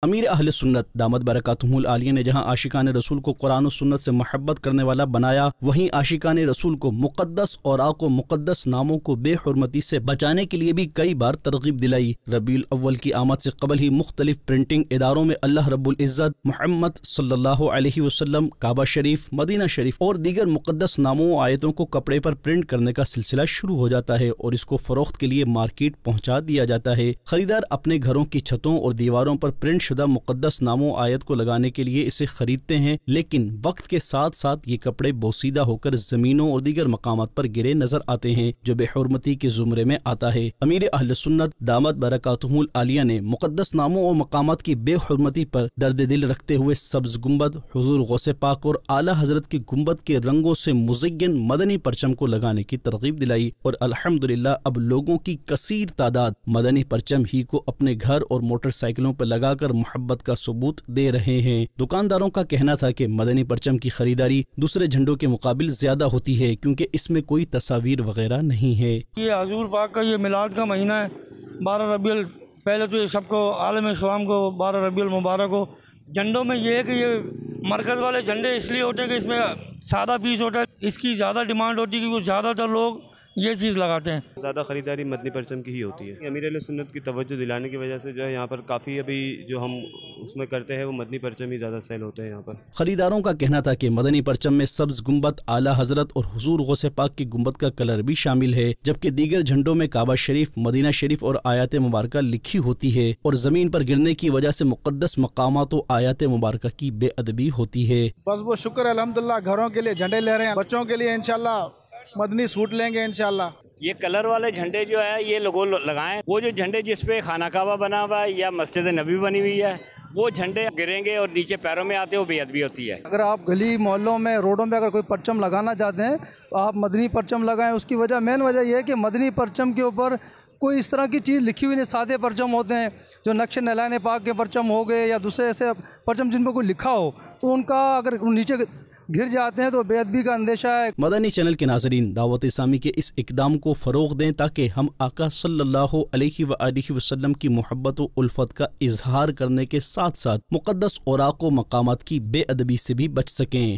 امیر اہل سنت دامت برکاتہم العالیہ نے جہاں عاشقان رسول کو قرآن و سنت سے محبت کرنے والا بنایا، وہیں عاشقان رسول کو مقدس اوراق و مقدس ناموں کو بے حرمتی سے بچانے کے لیے بھی کئی بار ترغیب دلائی۔ ربیع الاول کی آمد سے قبل ہی مختلف پرنٹنگ اداروں میں اللہ رب العزت، محمد صلی اللہ علیہ وسلم، کعبہ شریف، مدینہ شریف اور دیگر مقدس ناموں و آیتوں کو کپڑے پر پرنٹ کرنے کا سلسلہ شروع ہو جاتا ہے اور اس کو فروخت کے لیے مارکیٹ پہنچا دیا جاتا ہے۔ خریدار اپنے گھروں کی چھتوں اور دیواروں پر پرنٹ شدہ مقدس ناموں آیت کو لگانے کے لیے اسے خریدتے ہیں، لیکن وقت کے ساتھ ساتھ یہ کپڑے بوسیدہ ہو کر زمینوں اور دیگر مقامات پر گرے نظر آتے ہیں، جو بے حرمتی کے زمرے میں آتا ہے۔ امیر اہل سنت دامت برکاتہم العالیہ نے مقدس ناموں اور مقامات کی بے حرمتی پر درد دل رکھتے ہوئے سبز گنبد، حضور غوث پاک اور اعلیٰ حضرت کے گنبد کے رنگوں سے مزین مدنی پرچم کو لگانے کی ترغیب دلائی، اور الحمدللہ اب لوگوں کی کثیر تعداد مدنی پرچم ہی کو اپنے گھر اور موٹر سائیکلوں پر لگا کر محبت کا ثبوت دے رہے ہیں۔ دکانداروں کا کہنا تھا کہ مدنی پرچم کی خریداری دوسرے جھنڈوں کے مقابل زیادہ ہوتی ہے کیونکہ اس میں کوئی تصاویر وغیرہ نہیں ہے۔ یہ حضور پاک کا یہ میلاد کا مہینہ ہے، 12 ربیع پہلے تو یہ سب کو عالم اسلام کو 12 ربیع المبارک ہو۔ جھنڈوں میں یہ ہے کہ یہ مرکز والے جھنڈے اس لیے ہوتے ہیں کہ اس میں سادہ پیس ہوتا ہے، اس کی زیادہ ڈیمانڈ ہوتی ہے کیونکہ زیادہ تر لوگ یہ چیز لگاتے ہیں۔ زیادہ خریداری مدنی پرچم کی ہی ہوتی ہے۔ امیر اہل سنت کی توجہ دلانے کی وجہ سے جو ہے یہاں پر کافی ابھی جو ہم اس میں کرتے ہیں وہ مدنی پرچم ہی زیادہ سیل ہوتے ہیں یہاں پر۔ خریداروں کا کہنا تھا کہ مدنی پرچم میں سبز گنبد، اعلیٰ حضرت اور حضور غوث پاک کی گنبد کا کلر بھی شامل ہے، جبکہ دیگر جھنڈوں میں کعبہ شریف، مدینہ شریف اور آیات مبارکہ لکھی ہوتی ہے، اور زمین پر گرنے کی وجہ سے مقدس مقامات و آیات مبارکہ کی بے ادبی ہوتی ہے۔ بس وہ شکر الحمدللہ، گھروں کے لیے جھنڈے لے رہے ہیں، بچوں کے لیے انشاءاللہ مدنی سوٹ لیں گے انشاءاللہ۔ یہ کلر والے جھنڈے جو ہے یہ لوگوں لگائیں، وہ جو جھنڈے جس پہ خانہ کعبہ بنا ہوا ہے یا مسجد نبی بنی ہوئی ہے وہ جھنڈے گریں گے اور نیچے پیروں میں آتے ہیں، وہ بے ادبی ہوتی ہے۔ اگر آپ گلی محلوں میں روڈوں میں اگر کوئی پرچم لگانا چاہتے ہیں تو آپ مدنی پرچم لگائیں۔ اس کی وجہ مین وجہ یہ ہے کہ مدنی پرچم کے اوپر کوئی اس طرح کی چیز لکھی ہوئی نہیں، سادے پرچم ہوتے ہیں جو نقش نعلین پاک کے پرچم ہو گئے یا دوسرے ایسے پرچم جن پہ کوئی لکھا ہو تو ان کا اگر نیچے گر جاتے ہیں تو بے ادبی کا اندیشہ ہے۔ مدنی چینل کے ناظرین دعوت اسلامی کے اس اقدام کو فروغ دیں تاکہ ہم آقا صلی اللہ علیہ وآلہ وسلم کی محبت و الفت کا اظہار کرنے کے ساتھ ساتھ مقدس اوراق و مقامات کی بے ادبی سے بھی بچ سکیں۔